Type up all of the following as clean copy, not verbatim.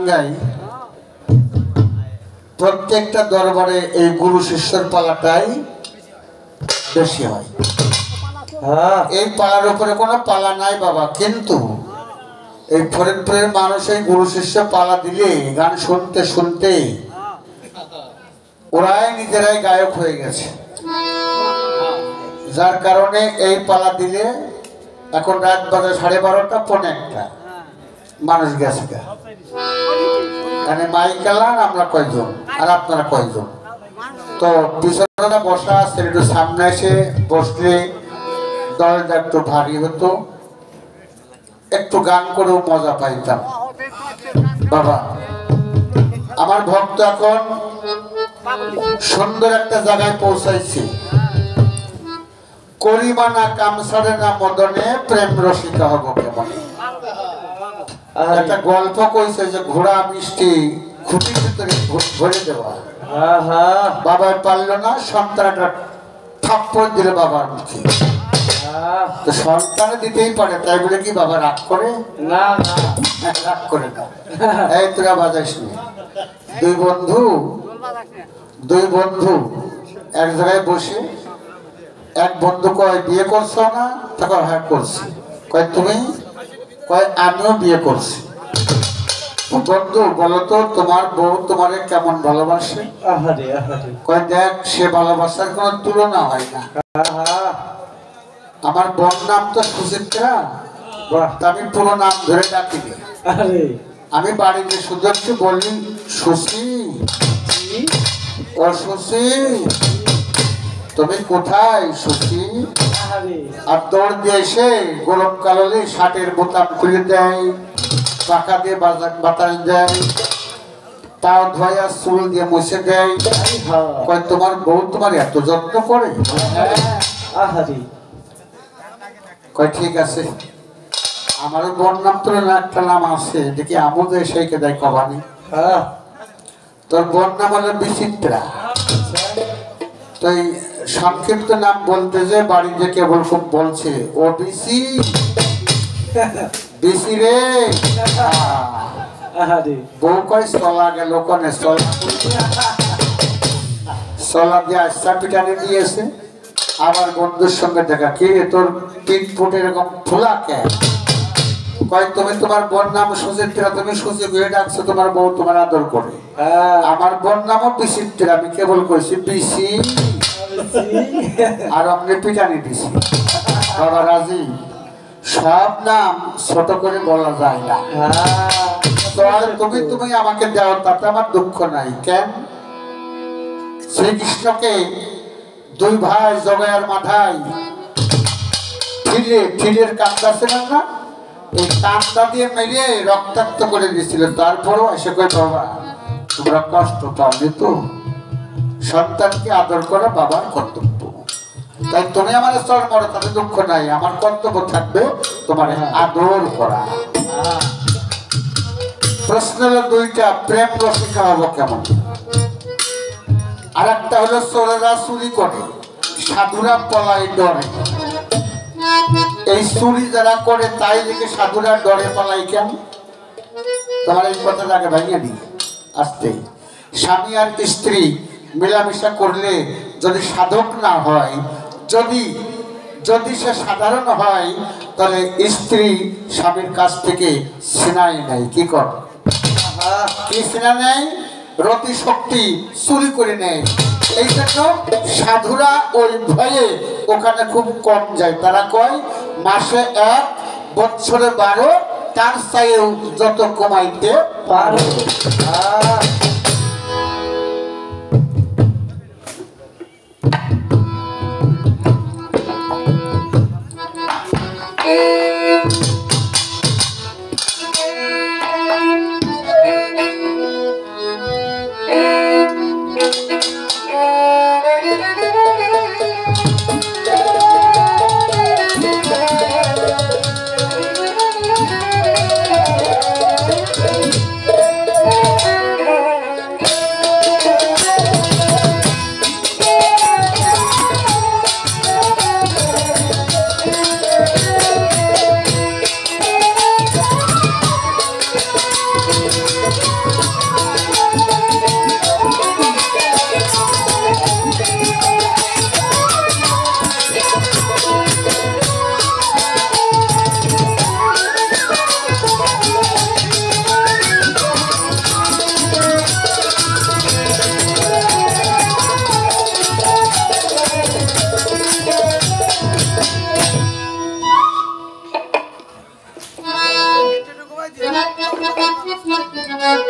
টাঙ্গাই প্রত্যেকটা দরবারে এই গুরু শিষ্যর পালাটাই বেশি হয়। এই পালার উপরে কোনো পালা নাই বাবা, কিন্তু এই ফরিদপুরের মানুষ এই গুরু শিষ্য পালা দিলে গান শুনতে শুনতে ওরাই নিজেরাই গায়ক হয়ে গেছে। যার কারণে এই পালা দিলে এখন রাত বাজে 12:30 পৌনে 1টা, মানুষ গেছে মানে মাইকালান আমরা কয়জন আর আপনারা কয়জন, তো পিছনে বসা আছে, একটু সামনে এসে বসলে দলটা একটু ভারী হতো, একটু গান করেও মজা পাইতাম। বাবা আমার ভক্ত এখন সুন্দর একটা জায়গায় পৌঁছাইছে। করিবানা কামসারে না মদনে প্রেম রসিকা হব কেমন। একটা গল্প কইছে যে ঘোড়া মিষ্টি খুঁটির ভিতরে ভরে দেওয়া, বাবা পারল না, সন্তানটা থাপ্পড় দিলে বাবার মুখে। তো সন্তানে দিতেই পারে, তাই বলে কি বাবা রাগ করে? না, রাগ করে না। এই তোরা বাজাইস নি। দুই বন্ধু এক জায়গায় বসে, এক বন্ধু কয় বিয়ে করছো না? তখন হ্যাঁ করছি। কয় তুমি? কয় আমিও বিয়ে করছি। বন্ধু বলো তো তোমার বউ তোমারে কেমন ভালোবাসে? কয় দেখ, সে ভালোবাসার কোনো তুলনা হয় না। আমার বোন নাম তো সুচিত্রা, আমি পুরো নাম ধরে ডাকি। আমি বাড়িতে শুধু একটু বললি সুচি, ও সুচি তুমি কোথায় সুচি? আর দৌড় দিয়ে এসে গরমকাল হলে শার্টের বোতাম খুলে দেয়, পাখা দিয়ে বাতাস দেয়, পাও ধোয়া চুল দিয়ে মুছে দেয়। কয় তোমার বউ তোমার এত যত্ন করে? কয় ঠিক আছে, আমারও বোন নাম তো একটা নাম আছে, দেখি আমাদের সেইকে দেয় কবানি। তোর বোন নাম হলো বিচিত্রা। তো এই সংক্ষিপ্ত নাম বলতে যে বাড়িতে কেবল খুব বলছে ও বিসি বিসি রে। বউ কয় চলা গেল কনে, চলা দিয়ে আস্তা পিটানি দিয়েছে। আবার বন্ধুর সঙ্গে দেখা, কি তোর পিঠ ফুট এরকম ফুলা কে? কয় তুমি তোমার বোন নাম সুচিত্রা, তুমি সুচি বিয়ে ডাকছো, তোমার বউ তোমার আদর করে। আমার বোন নামও বিচিত্রা, আমি কেবল কইছি বিসি আর অমনি পিটানি দিছি। বাবা রাজি, সব নাম ছোট করে বলা যায় না। তুমি আমাকে দাও, তাতে আমার দুঃখ নাই। কেন? শ্রীকৃষ্ণকে দুই ভাই জগায়ার মাথায় ফিরের কান্দা ছিলেন না, এই কান্দা দিয়ে মেরে রক্তাক্ত করে দিয়েছিল। তারপরও এসে কই বাবা তোমরা কষ্ট পাওনি তো? সন্তানকে আদর করা বাবার কর্তব্য, তাই তুমি আমার স্তর মরো, তাতে দুঃখ নাই। আমার কর্তব্য থাকবে তোমার আদর করা। প্রশ্ন হলো দুইটা, প্রেম রসিকা হবো কেমন? আর একটা হলো চোরেরা চুরি করে, সাধুরা পলায় ডরে। এই চুরি যারা করে তাই দেখে সাধুরা ডরে পালায় কেন? তোমার এই কথাটা আগে ভাঙিয়ে দিই আসতে। স্বামী আর স্ত্রী মেলামেশা করলে যদি সাধক না হয়, যদি সে সাধারণ হয়, তাহলে স্ত্রী স্বামীর কাছ থেকে সিনাই নেয়। কি কর? কি সিনা নেয়? রতি শক্তি চুরি করে নেয়। এই জন্য সাধুরা ওই ভয়ে ওখানে খুব কম যায়। তারা কয় মাসে 1, বছরে 12, তার চাইও যত কমাইতে পারো।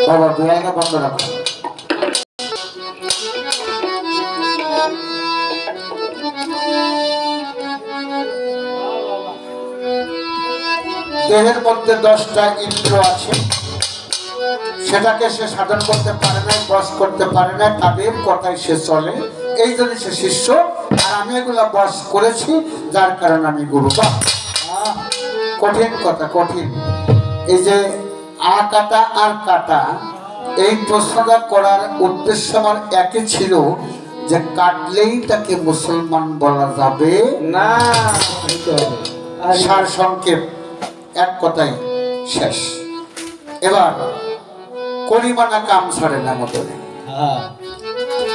বাবা দুয়ারটা বন্ধ রাখো। দেহের মধ্যে 10টা ইন্দ্র আছে, সেটাকে সে সাধন করতে পারে না, বশ করতে পারে না, তাদের কথাই সে চলে, এই জন্য সে শিষ্য। আর আমি এগুলা বশ করেছি, যার কারণে আমি গুরু। বাহ, কঠিন কথা, কঠিন। এই যে আ কাটা আর কাটা, এই প্রশ্নটা করার উদ্দেশ্য আমার একই ছিল যে কাটলেই তাকে মুসলমান বলা যাবে না। সার সংক্ষেপ, এক কথাই শেষ। এবার করিমানা কাম ছাড়ে না মতো।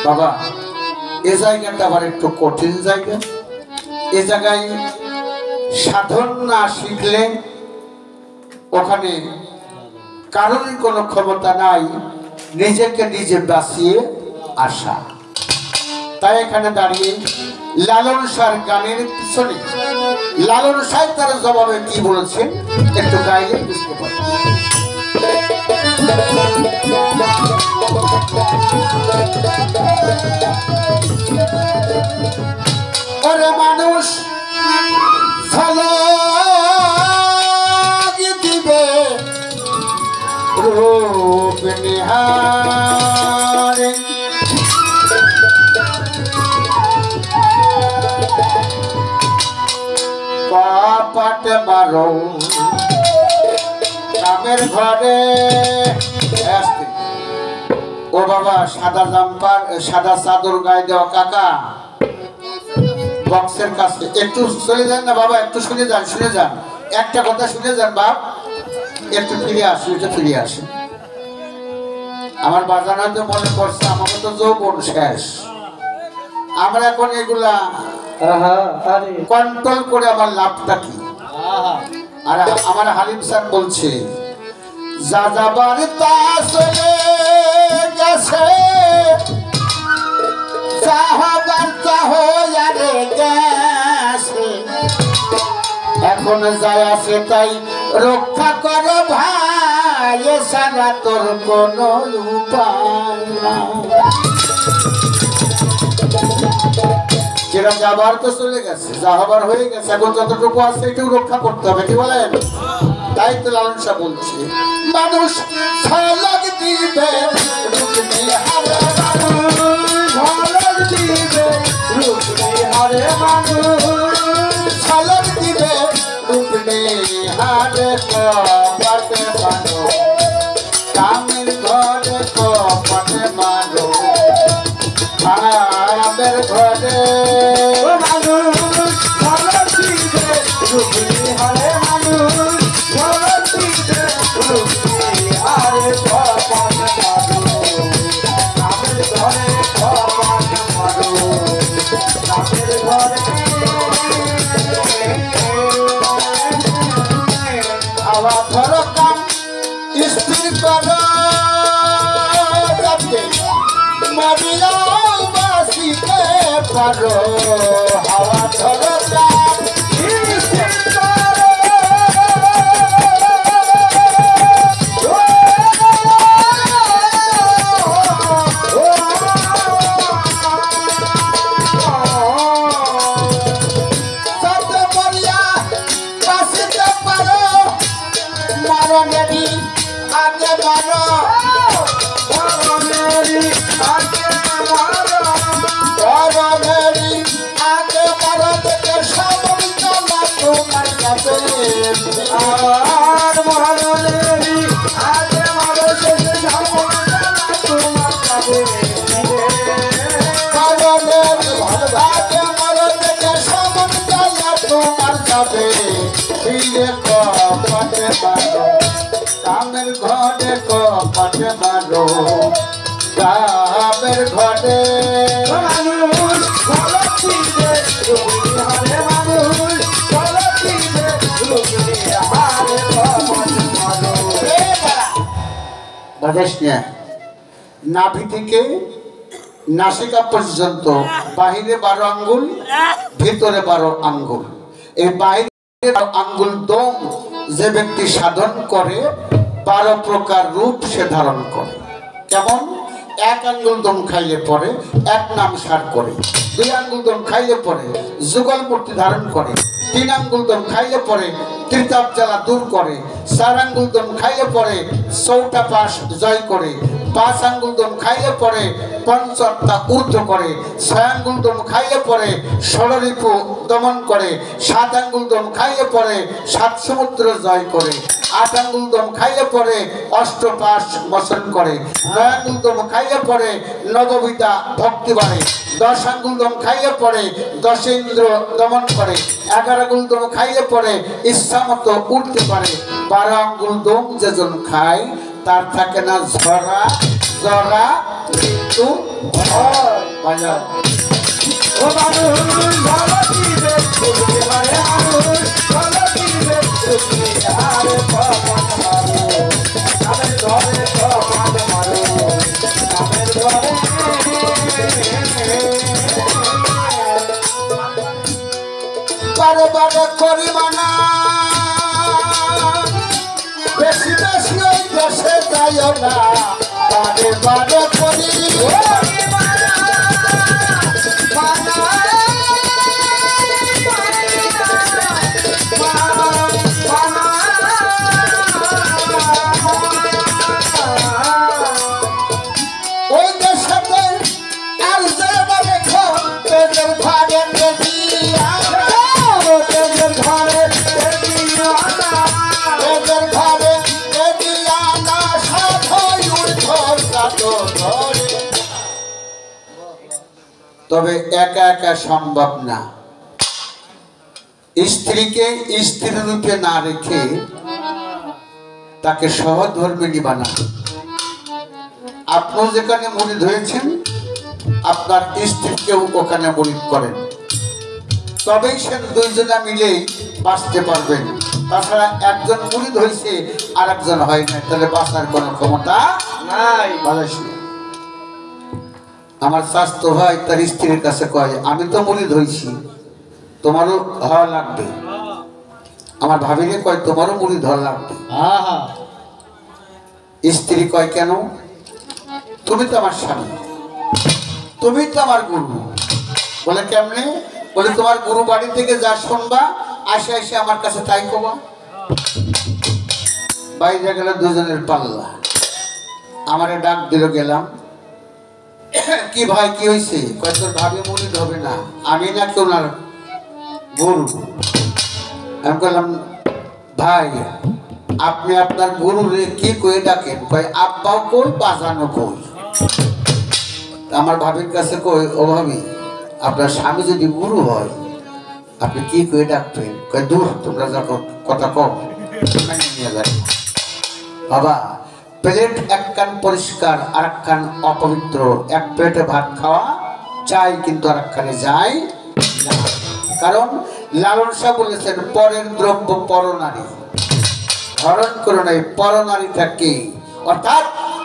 বাবা এ জায়গাটা আবার একটু কঠিন জায়গা। এ জায়গায় সাধন না শিখলে ওখানে কারোরই কোনো ক্ষমতা নাই নিজেকে নিজে বাঁচিয়ে আসা। তাই এখানে দাঁড়িয়ে লালন শাহর গানের পিছনে লালন শাহ তার জবাবে কি বলেছেন একটু গাইলে বুঝতে পারি। ওরে মানুষ দিবে রূপ নিহারে, কপাট মারো কামের ঘরে। ও বাবা সাদা জাম্পার সাদা চাদর গায়ে দেওয়া কাকা বক্সের কাছে একটু চলে যান না বাবা, একটু শুনে যান, শুনে যান, একটা কথা শুনে যান বাপ, একটু ফিরে আসি, একটু ফিরে আসি। আমার বাজানোতে মনে পড়ছে আমাকে তো যৌবন শেষ, আমরা এখন এগুলা কন্ট্রোল করে আমার লাভটা কি। আর আমার হালিম স্যার বলছে যা যাবার তা চলে গেছে, এখন যাই আছে তাই রক্ষা করো ভাই, সারা তোর কোন উপায় না। যেটা যাবার তো চলে গেছে, যা হবার হয়ে গেছে, এখন যতটুকু আছে এটাও রক্ষা করতে হবে, কি বলেন? তাই তো লালন শাহ বলছে মানুষ ঝলক দিবে রূপ নিহারে, ঝলক দিবে রূপ নিহারে, মানুষ ঝলক দিবে রূপ নিহারে, কপাটে মারো কামের ঘরে, কপাটে মারো কামের ঘরে, মানুষ ঝলক দিবে রূপ নিহারে, মানুষ ঝলক দিবে রূপ নিহারে, কপাটে মারো কামের ঘরে, কপাটে মারো কামের ঘরে। হাওয়া ধরো কাম স্থির করো, যাতে মরিয়াও বাঁচিতে পারো। হাওয়া ধরো কাম স্থির করো, যাতে মরিয়া বাঁচিতে পারো। মরণেরই আগে মারো, মরণেরই আগে মারো, মরণেরই আগে মারো, দেখে সবই চলা তোমার কাছে। আর মরণেরই আগে মারো, শেষে সবই চলা তোমার কাছে। মরণেরই আগে মারো, দেখে সবই চলা তোমার কাছে। ফিরে কপাটে মারো কামের ঘরে কপাট মারো কামের ঘরে মানুষ গলতিতে রুগনি হারে মানুষ গলতিতে রুগনি হারে কপাট মারো বাজাস না নাভি থেকে নাসিকা পর্যন্ত বাহিরে 12 আঙ্গুল ভিতরে 12 আঙ্গুল এই বাহিরে আঙ্গুল দম যে ব্যক্তি সাধন করে 12 প্রকার রূপ সে ধারণ করে কেমন এক আঙ্গুল দম খাইলে পরে এক নাম সার করে 2 আঙ্গুল দম খাইলে পরে যুগল মূর্তি ধারণ করে 3 আঙ্গুল দম খাইলে পরে ত্রিতাপ জ্বালা দূর করে 4 আঙ্গুল দম খাইলে পরে চৌটা পাশ জয় করে 5 আঙ্গুল দম খাইলে পরে পঞ্চত্তা ঊর্ধ্ব করে 6 আঙ্গুল দম খাইলে পরে ষড়রিপু দমন করে 7 আঙ্গুল দম খাইলে পরে 7 সমুদ্র জয় করে 8 আঙ্গুল দম খাইলে পরে অষ্টপাশ মোচন করে 9 আঙ্গুল দম খাইলে পরে নববিদ্যা ভক্তি বাড়ে 10 আঙ্গুল দম খাইলে পরে 10 ইন্দ্র দমন করে 11 আঙ্গুল দম খাইলে পরে ইচ্ছা মতো উঠতে পারে 12 আঙ্গুল দম যেজন খায় তার থাকে না ঝরা জরা মৃত্যু ভয় বাজার ও মানুষ গলতিতে রুগনি হারে মানুষ গলতিতে রুগনি হারে কপাট মারো কামের ঘরে কপাট মারো কামের ঘরে বারে বারে করি মানা বেশি বেশি ওই দেশে যাইও না বারে বারে করি ওই দেশে আর যাবে দেখো পেটের ভাগে দিয়া পেটের ঘরে পেটের ঘরে দিয়া না সাধই উঠো তবে একা একা সম্ভব না স্ত্রীকে স্ত্রী রূপে না রেখে তাকে সহধর্মিণী বানানো আপনি যেখানে মুরিদ হয়েছেন আপনার স্ত্রীকেও ওখানে মুরিদ করেন তবেই সে দুইজনা মিলেই বাঁচতে পারবেন তাছাড়া একজন মুরিদ হয়েছে আর একজন হয় না তাহলে বাঁচার কোনো ক্ষমতা নাই আমার স্বাস্থ্য ভাই তার স্ত্রীর কাছে কয় আমি তো মুরিদ হয়েছি তোমারও হওয়া লাগবে আমার ভাবিরে কয় তোমারও মুরিদ হওয়া লাগবে স্ত্রী কয় কেন তুমি তো আমার স্বামী তুমি তো আমার গুরু বলে কেমনে বলে তোমার গুরু বাড়ি থেকে যা শুনবা আসে আসে আমার কাছে তাই কবা বাইরে গেল দুজনের পাল্লা আমারে ডাক দিল গেলাম কি ভাই কি হয়েছে কয় তোর ভাবি মুরিদ হবে না আমি নাকি ওনার গুরু আমি বললাম ভাই আপনি আপনার গুরুরে কি কয়ে ডাকেন কয় আব্বাও কই বাজানো কই আমার ভাবির কাছে কই ও ভাবি আপনার স্বামী যদি গুরু হয় আপনি কি কয়ে ডাকবেন কয় দূর তোমরা যা কথা কম নিয়ে যাবে বাবা প্লেট এক কান পরিষ্কার আর এক কান অপবিত্র এক প্লেটে ভাত খাওয়া চাই কিন্তু আর এক কানে যায় না কারণ লালন শাহ বলেছেন পরের দ্রব্য পরনারী হরণ করো নাই পরনারীটা কি অর্থাৎ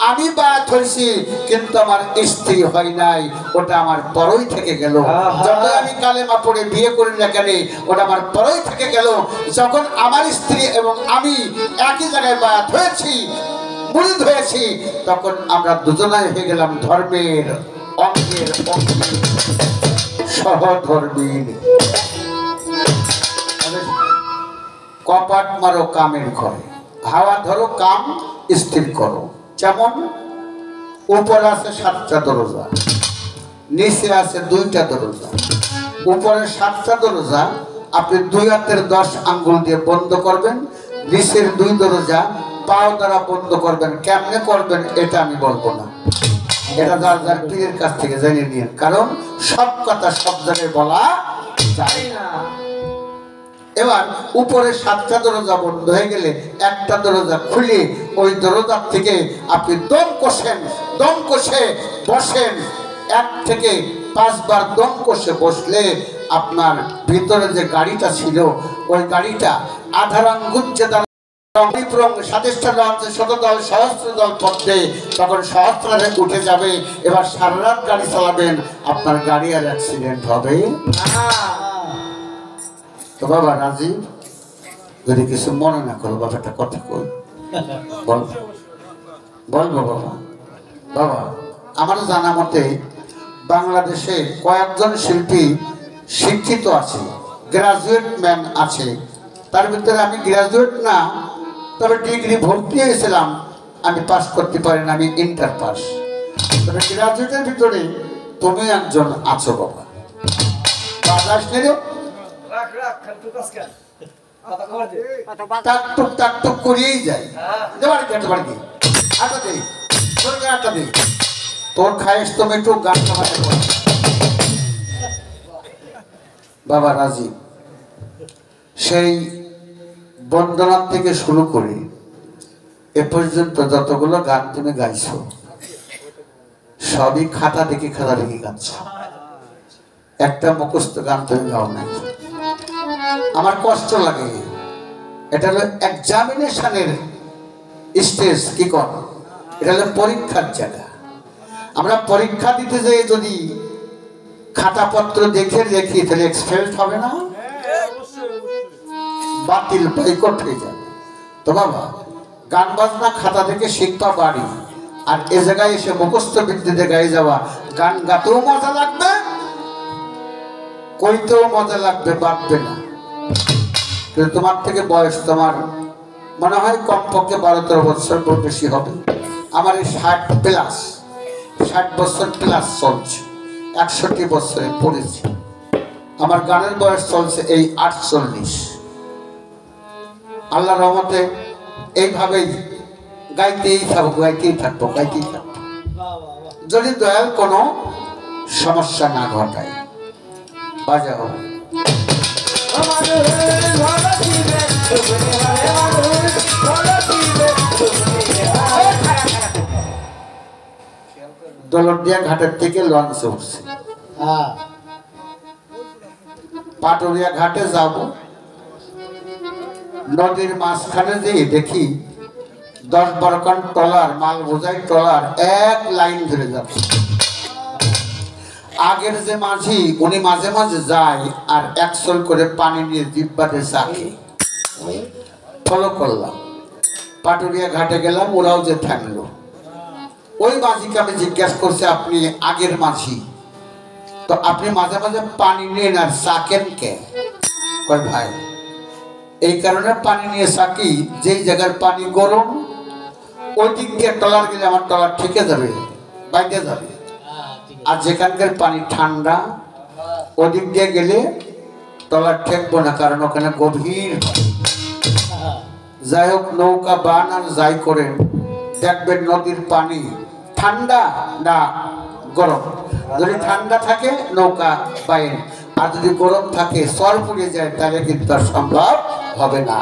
আমি বাদ হয়েছি কিন্তু আমার স্ত্রী হয় নাই ওটা আমার পরই থেকে গেল যত আমি কালেমা পড়ে বিয়ে করি না কেন ওটা আমার পরই থেকে গেল যখন আমার স্ত্রী এবং আমি একই জায়গায় বাদ হয়েছি মুরিদ হয়েছি তখন আমরা দুজনাই হয়ে গেলাম ধর্মের অঙ্গের সহধর্মীর কপাট মারো কামের ঘরে হাওয়া ধরো কাম স্থির করো যেমন উপরে আছে 7টা দরজা নিচে আছে 2টা দরজা উপরে 7টা দরজা আপনি 2 হাতের 10 আঙ্গুল দিয়ে বন্ধ করবেন নিচের 2 দরজা পাও দ্বারা বন্ধ করবেন কেমনে করবেন এটা আমি বলবো না এটা যার যার পীরের কাছ থেকে জেনে নিন কারণ সব কথা সব জায়গায় বলা যায় না এবার উপরে 7টা দরজা বন্ধ হয়ে গেলে একটা দরজা খুলে ওই দরজার থেকে আপনি দম কষে বসেন। 1 থেকে 5 বার দম কষে বসলে আপনার ভিতরে যে গাড়িটা ছিল ওই গাড়িটা আধারাঙ্গুজ্জে দ্বারা শতদল সহস্রদল পথে তখন সহস্রারে উঠে যাবে। এবার সারা রাত গাড়ি চালাবেন, আপনার গাড়ি আর অ্যাক্সিডেন্ট হবে না। তো বাবা রাজীব, যদি কিছু মনে না করো বাবা, একটা কথা কই, বলবো বাবা। বাবা, আমার জানা মতে বাংলাদেশে কয়েকজন শিল্পী শিক্ষিত আছে, গ্রাজুয়েট ম্যান আছে। তার ভিতরে আমি গ্রাজুয়েট না, তবে ডিগ্রি ভর্তি হয়েছিলাম, আমি পাস করতে পারি না, আমি ইন্টার পাস। তবে গ্রাজুয়েটের ভিতরে তুমি একজন আছো বাবা। বাজাস রে টাকটুক করিয়েই যায়। তোর খাইস তুমি একটু গান খাওয়াতে বাবা রাজীব। সেই বন্দনার থেকে শুরু করে এ পর্যন্ত যতগুলো গান তুমি গাইছো সবই খাতা দেখে গাচ্ছ, একটা মুখস্থ গান তুমি গাও নাই। আমার কষ্ট লাগে। এটা হলো এক্সামিনেশনের স্টেজ, কি কর, এটা হলো পরীক্ষার জায়গা। আমরা পরীক্ষা দিতে যাই যদি খাতাপত্র দেখে দেখি তাহলে এক্সপেলড হবে না, বাতিল বয়কট হয়ে যাবে। তো বাবা, গান বাজনা খাতা থেকে শিক্ষা বাড়ি, আর এ জায়গায় এসে মুখস্থ বিদ্যুতে গায়ে যাওয়া, গান গাতেও মজা লাগবে, কইতেও মজা লাগবে, বাঁধবে না। কিন্তু তোমার থেকে বয়স তোমার মনে হয় কমপক্ষে 12-13 বছর বেশি হবে। আমার এই 60 বছর প্লাস চলছে, 61 বছরে পড়েছি। আমার গানের বয়স চলছে এই 48। আল্লাহর রহমতে এইভাবেই গাইতেই থাকবো। যদি দয়াল কোনো সমস্যা না ঘটায়। বাজাও দলদিয়া ঘাটের থেকে লঞ্চ উঠছে, পাটুরিয়া ঘাটে যাব। নদীর মাঝখানে যেয়ে দেখি 10-12 খান ট্রলার, মাল বোঝাই ট্রলার এক লাইন ধরে যাচ্ছে। আগের যে মাঝি উনি মাঝে মাঝে যায় আর 1 চল করে পানি নিয়ে জিব্বাতে চাখে। ফলো করলাম, পাটুরিয়া ঘাটে গেলাম, ওরাও যে থাকলো। ওই মাঝিকে আমি জিজ্ঞাসা করছি, আপনি আগের মাঝি, তো আপনি মাঝে মাঝে পানি নিয়ে না চাকেন কে? কয় ভাই, এই কারণে পানি নিয়ে চাকি, যেই জায়গার পানি গরম ওই দিক দিয়ে ট্রলার গেলে আমার ট্রলার ঠিকে যাবে, বাইরে যাবে। আর যেখানকার পানি ঠান্ডা ওদিক দিয়ে গেলে ট্রলার ঠেকবো না, কারণ ওখানে গভীর। যাই হোক, নৌকা বান আর যাই করেন, দেখবেন নদীর পানি ঠান্ডা না গরম। যদি ঠান্ডা থাকে নৌকা বাইরে, আর যদি গরম থাকে সর পুড়ে যায়, তাহলে কিন্তু আর সম্ভব হবে না।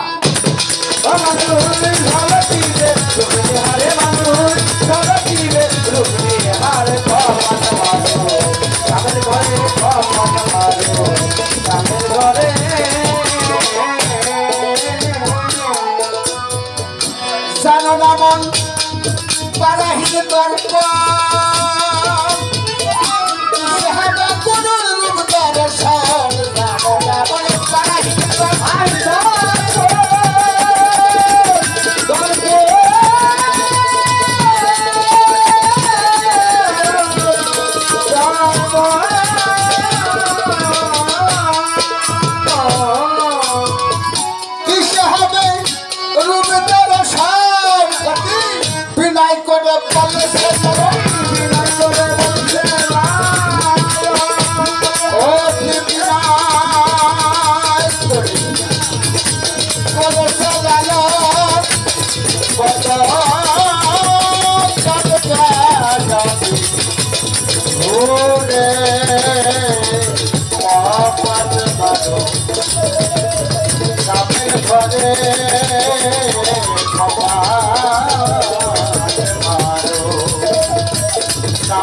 জানো না মন পারাহীন গল্প, বিনয় করে বলে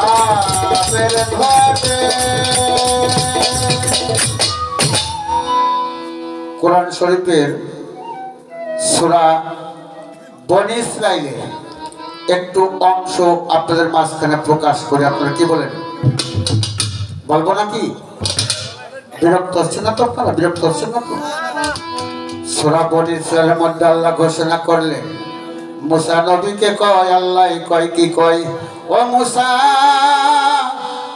কাবের ঘটে। কোরআন শরীফের সূরা বনী ইসরাঈলের একটু অংশ আপনাদের মাঝখানে প্রকাশ করে আপনারা কি বলেন? বলবো নাকি? বিরক্ত হচ্ছে না তো? আপনারা বিরক্ত হচ্ছেন না তো? সূরা বনী ইসরাঈলের মধ্যে আল্লাহ ঘোষণা করলেন, মুসা নবীকে কয়, আল্লাহ কয় কি কয়, ও মুসা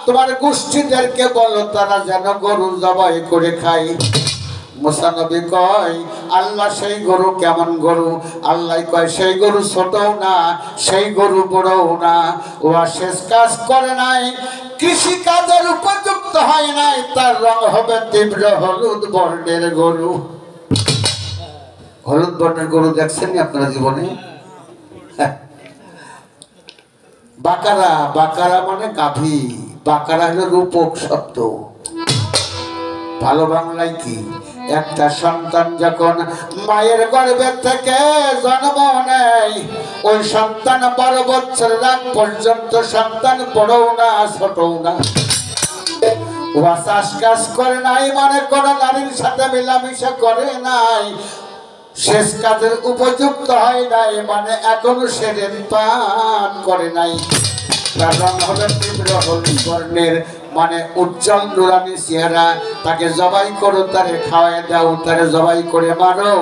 তোমার গোষ্ঠীদেরকে বলো তারা যেন গরু জবাই করে খায়। মুসা নবী কয়, আল্লাহ সেই গরু কেমন গরু? আল্লাহ কয় সেই গরু ছোটও না, সেই গরু বড়ও না, ও শেষ কাজ করে নাই, কৃষি কাজের উপযুক্ত হয় নাই, তার রং হবে তীব্র হলুদ বর্ণের গরু। হলুদ বর্ণের গরু দেখছেন আপনারা জীবনে? বাকারা, বাকারা মানে গাভী, বাকারা হলো রূপক শব্দ। ভালো বাংলায় কি? একটা সন্তান যখন মায়ের গর্ভে থেকে জন্ম নেয়, ওই সন্তান 12 বছরের আগ পর্যন্ত সন্তান বড়ও না ছোটও না, ও চাষ কাজ করে নাই, মানে কোন নারীর সাথে মেলামেশা করে নাই, শেষ কাজের উপযুক্ত হয় নাই, মানে এখনো সেরেন পান করে নাই, তার রং হলো তীব্র হলুদ বর্ণের, মানে উজ্জ্বল নুরানি চেহারা। তাকে জবাই করো, তারে খাওয়াই দাও, তারে জবাই করে মারো,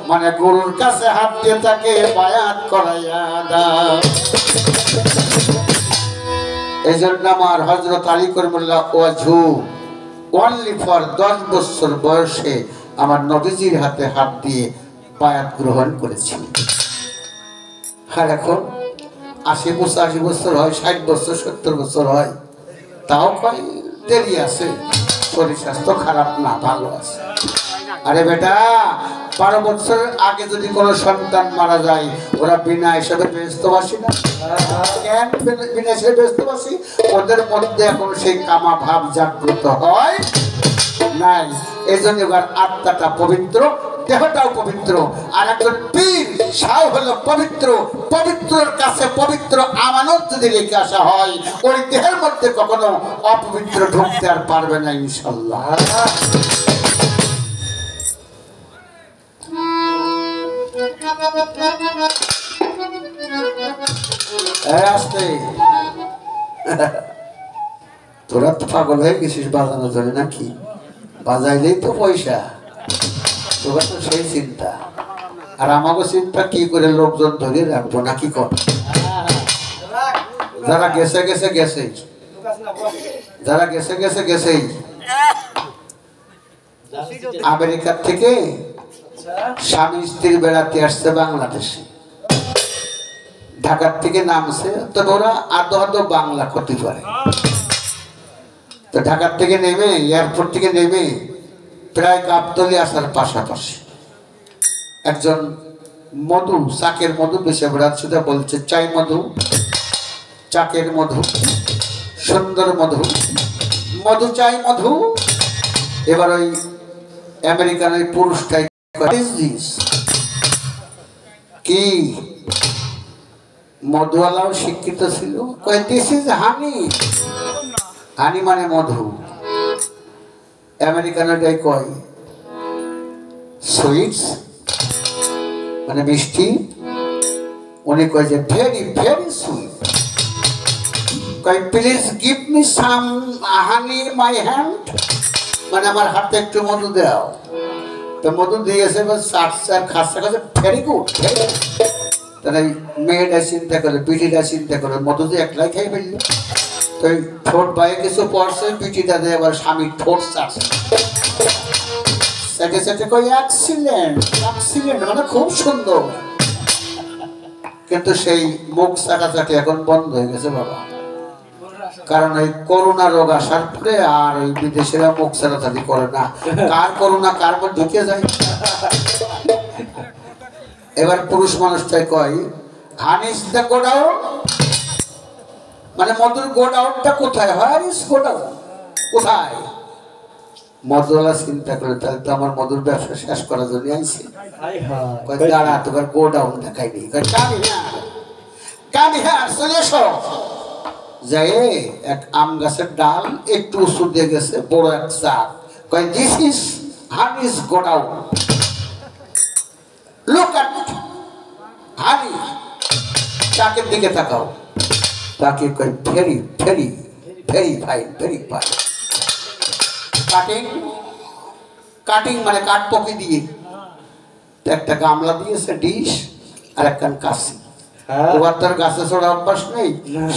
মানে গরুর কাছে হাত দিয়ে তাকে বায়াত করাইয়া দাও। এই জন্য আমার হযরত আলী করিমুল্লাহ ওয়াজহু অনলি ফর 10 বছর বয়সে আমার নবীজির হাতে হাত দিয়ে বায়াত গ্রহণ করেছিল। আর এখন 80-85 বছর হয়, 60 বছর 70 বছর হয়, তাও কয় দেরি আছে, শরীর স্বাস্থ্য খারাপ না, ভালো আছে। আরে বেটা, 12 বছর আগে যদি কোনো সন্তান মারা যায়, ওরা বিনা হিসাবে ব্যস্তবাসী না? কেন বিনা হিসাবে ব্যস্তবাসী? ওদের মধ্যে এখন সেই কামা ভাব জাগ্রত হয় নাই। এই জন্য এবার আত্মাটা পবিত্র, দেহটাও পবিত্র। আর একজন পীর সাও হলো পবিত্র, পবিত্রের কাছে পবিত্র আমানত যদি রেখে আসা হয়, ওই দেহের মধ্যে কখনো অপবিত্র ঢুকতে আর পারবে না ইনশাআল্লাহ। আসতে তোরা তো পাগল হয়ে গেছিস বাজানোর জন্য নাকি? বাজাইলেই তো পয়সা, তোরা তো সেই চিন্তা। আর আমাকে চিন্তা কি করে লোকজন ধরে রাখবো নাকি? কর যারা গেছে গেছে গেছেই, যারা গেছে গেছে গেছেই। আমেরিকার থেকে স্বামী স্ত্রী বেড়াতে আসছে বাংলাদেশে, ঢাকার থেকে নামছে, তো ওরা আদো আদো বাংলা করতে পারে। তো ঢাকার থেকে নেমে, এয়ারপোর্ট থেকে নেমে প্রায় গাবতলী আসার পাশাপাশি একজন মধু, চাকের মধু বেশি বেড়াচ্ছে, বলছে চাই মধু, চাকের মধু, সুন্দর মধু, মধু চাই মধু। এবার ওই আমেরিকান ওই পুরুষটাই কি মধুওয়ালাও শিক্ষিত ছিল, কয় দিস ইজ হানি। হানি মানে মধু। আমেরিকানটাই কয় সুইটস মানে মিষ্টি। উনি কয় যে ভেরি ভেরি সুইট। কয় please give me some honey in my hand, মানে আমার হাতে একটু মধু দাও। তো মধু দিয়েছে, চার খাচ্ছে, কাছে ভেরি গুড। তাহলে মেয়েটা চিন্তা করে, পিটিটা চিন্তা করে, মধু দিয়ে একলাই খাই ফেলল। তো ঠোঁট বাইরে কিছু পড়ছে, পিটিটা দিয়ে আবার স্বামীর ঠোঁট চাচ্ছে, সেটে সেটে কই এক্সিলেন্ট, এক্সিলেন্ট মানে খুব সুন্দর। কিন্তু সেই মুখ চাটাচাটি এখন বন্ধ হয়ে গেছে বাবা, কারণ এই করোনা রোগ আসার পরে আর ওই বিদেশিরা মুখ চাটাচাটি করে না। কার করোনা কার মধ্যে ঢুকে যায়। এবার পুরুষ মানুষটাই কয় হানিস দ্য গোডাউন, মানে মধুর গোডাউনটা কোথায়? হোয়ার ইজ গোডাউন, কোথায়? মধুওয়ালা চিন্তা করে, তাহলে তো আমার মধুর ব্যবসা শেষ করার জন্য আইছে। দাঁড়া, তোমার গোডাউন দেখাইনি, কামি হ্যাঁ চলে এসো। যায় এক আম গাছের ডাল একটু উঁচু দিয়ে গেছে বড় এক চাক, কয় this is honey's godown, look at honey. চাকের দিকে তাকাও, তাকে কয় very very very fine, very fine. Cutting, cutting মানে কাঠ পকি দিয়ে একটা গামলা দিয়েছে ডিশ আর একখান কাশি। ওর তার গাছে চড়া অভ্যাস নেই,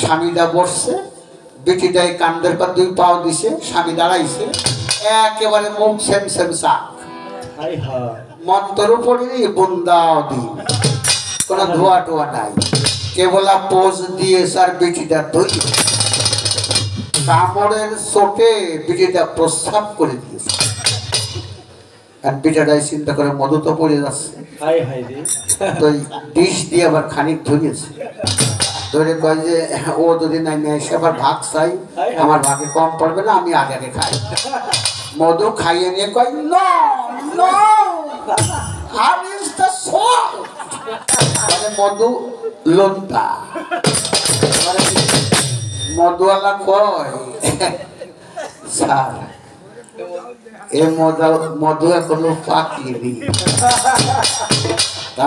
স্বামীটা বসছে, বেটিটাই কান্দের পর দুই পাও দিছে, স্বামী দাঁড়াইছে, একেবারে মুখ সেম সেম চাক, মন্তর উপরে বুন্দাও দিন, কোনো ধোয়া টোয়া নাই, কেবল পোজ দিয়ে আর বেটিটা ধরি কামড়ের চোটে বেটিটা প্রস্রাব করে দিয়েছে। আর বেটাটাই চিন্তা করে মধু তো পড়ে যাচ্ছে, তো ডিশ দিয়ে আবার খানিক ধরিয়েছে, ধরে কয় যে ও যদি নাই এসে আবার ভাগ চাই, আমার ভাগে কম পড়বে না, আমি আগে আগে খাই। মধু খাইয়ে নিয়ে কয় নো নো, মধু লোনটা মধুওয়ালা কয় স্যার এ মধু এখনো পাকিনি,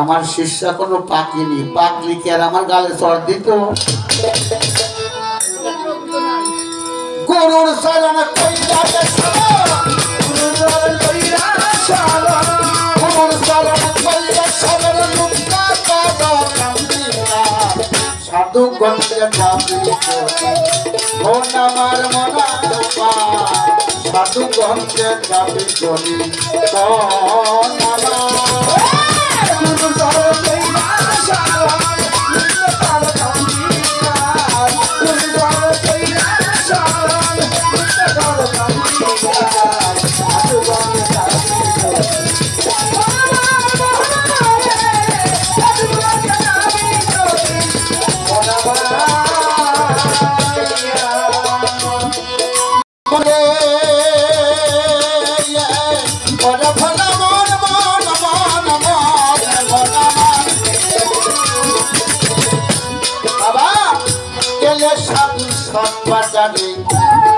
আমার শিষ্য এখনো পাকিনি, পাকলি কি আর আমার গালে চড় দিত? গরুর সালানা কইরা সাধু গন্ধে আমার মনা, সাধু গন্ধে যাবি করি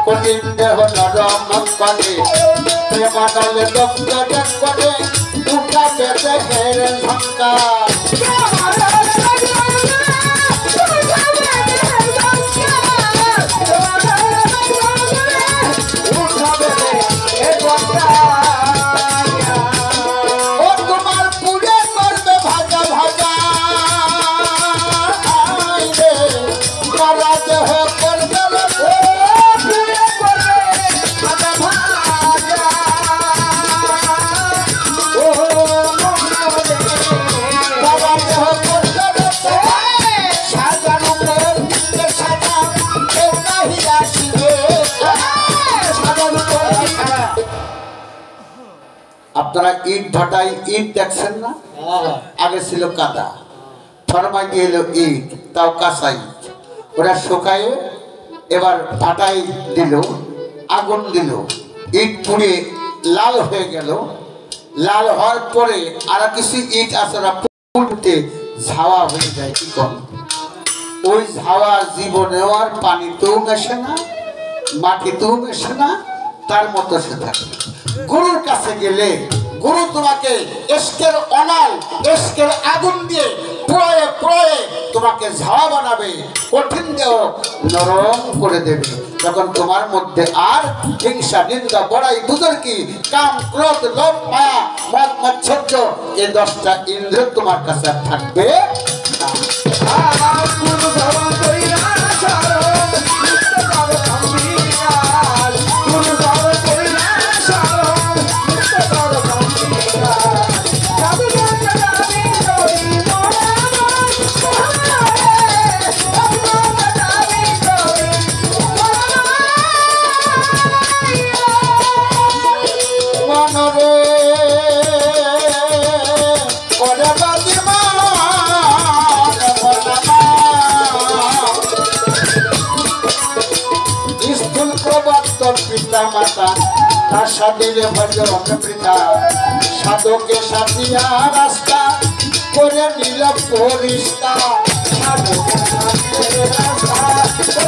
কঠিন দেহ নরম করে প্রেমানলে দগ্ধ করে উঠা বেঁধে ঘেরে ঝঙ্কা আপনারা ইট ভাটায় ইট দেখছেন না? আগে ছিল কাদা, ফরমাই দিয়ে এলো ইট, তাও কাঁচা ইট, ওরা শুকায়ে এবার ভাটায় দিল, আগুন দিল, ইট পুড়ে লাল হয়ে গেল। লাল হওয়ার পরে আর কিছু ইট আছে না পুড়তে ঝাওয়া হয়ে যায়, কি কম ওই ঝাওয়া জীবনেও আর পানিতেও মেশে না, মাটিতেও মেশে না, তার মতো সে থাকে। গুরুর কাছে গেলে গুরু তোমাকে এস্কের অনাল, এস্কের আগুন দিয়ে প্রয়ে প্রয়ে তোমাকে ঝাওয়া বানাবে, কঠিন দেহ নরম করে দেবে। তখন তোমার মধ্যে আর হিংসা, নিন্দা, বড়াই, বুজুর্গি, কাম, ক্রোধ, লোভ, মায়া, মদ, মাৎসর্য এই 10টা ইন্দ্রিয় তোমার কাছে থাকবে না। পিতা মাতা তার সাথে ভজন বৃথা, সাধকে সাথিয়া রাস্তা করে নিল পরিষ্কার, সাধকের সাথে রাস্তা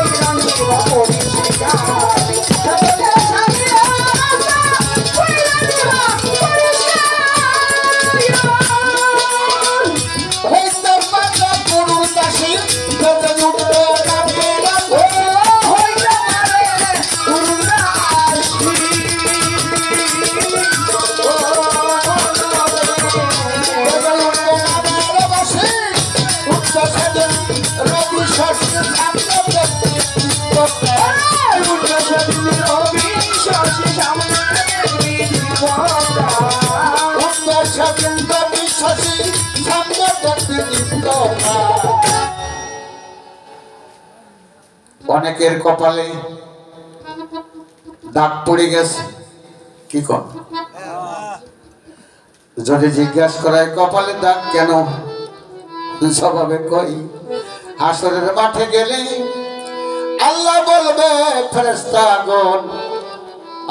অনেকের কপালে দাগ পড়ে গেছে কি কর যদি জিজ্ঞাসা করায় কপালে দাগ কেন স্বভাবে কই হাসরের মাঠে গেলে আল্লাহ বলবে ফেরেশতাগণ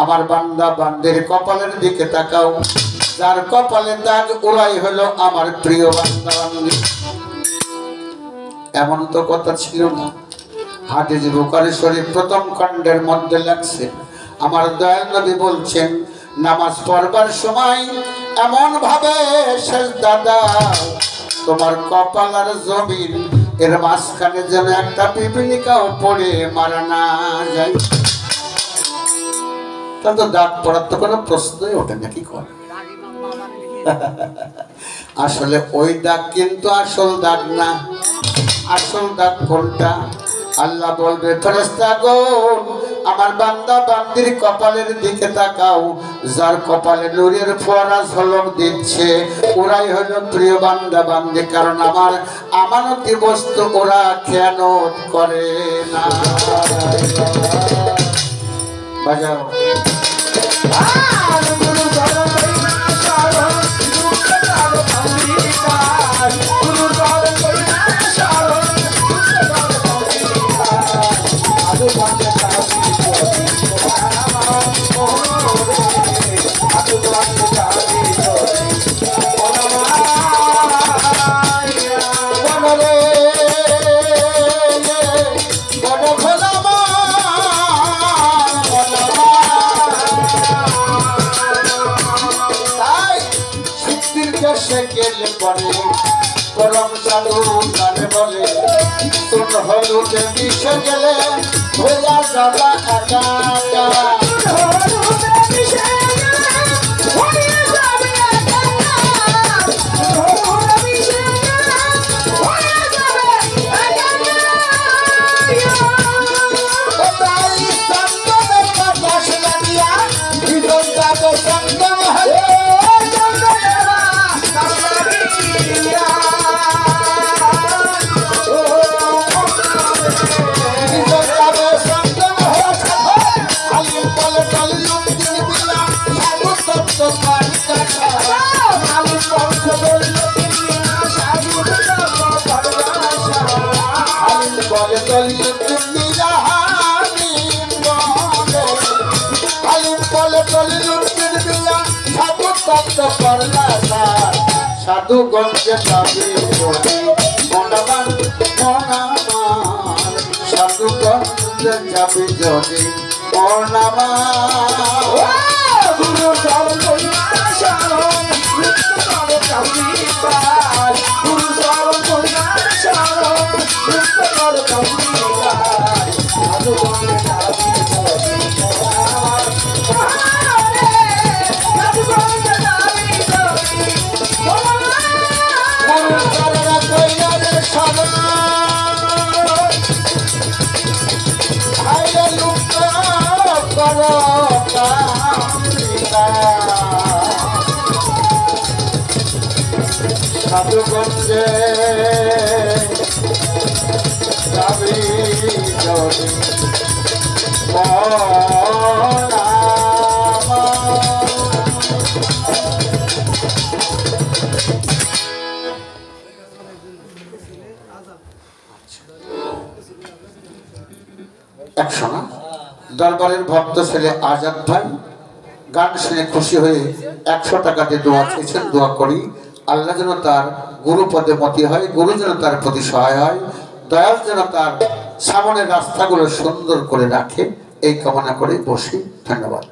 আমার বান্দা বান্দির কপালের দিকে তাকাও যার কপালে দাগ ওরাই হলো আমার প্রিয় বান্দা বান্দি এমন তো কথা ছিল না হাদিস বুখারী শরীফ প্রথম খণ্ডের মধ্যে লাগছে আমার দয়াল নবী বলছেন নামাজ পড়বার সময় এমন ভাবে সিজদা দাও তোমার কপাল আর জমিন এর মাঝখানে যেন একটা পিপিলিকাও পড়ে মারা না যায় তাহলে দাগ পড়ার তো কোনো প্রশ্নই ওঠে না কি করে আসলে ওই দাগ কিন্তু আসল দাগ না আসল দাগ কোনটা আল্লাহ বলবে ফেরেশতাগণ আমার বান্দা বান্দির কপালের দিকে তাকাও যার কপালে নূরের ফোয়ারা ঝলক দিচ্ছে ওরাই হলো প্রিয় বান্দা বান্দি কারণ আমার আমানতি বস্তু ওরা খেয়ানত করে না বাজাও পরম সাধু গানে বলে তোর হলুদে মিশে গেলে ভোলা যাবা একা সাধু গঞ্জে যাবে মনামান মনামান সাধু গঞ্জে যাবে যদি মনামান গুরু চরণ শরণ মৃত্যু করে কবিতার গুরু চরণ শরণ মৃত্যু করে কবিতার সাধু গঞ্জে যাবে সাধুগঞ্জে যাবি যদি একশো না দরবারের ভক্ত ছেলে আজাদ ভাই গান শুনে খুশি হয়ে 100 টাকা দিয়ে দোয়া চেয়েছেন দোয়া করি আল্লাহ যেন তার গুরু পদে মতি হয় গুরু যেন তার প্রতি সহায় হয় দয়াল যেন তার সামনের রাস্তাগুলো সুন্দর করে রাখে এই কামনা করে বসি ধন্যবাদ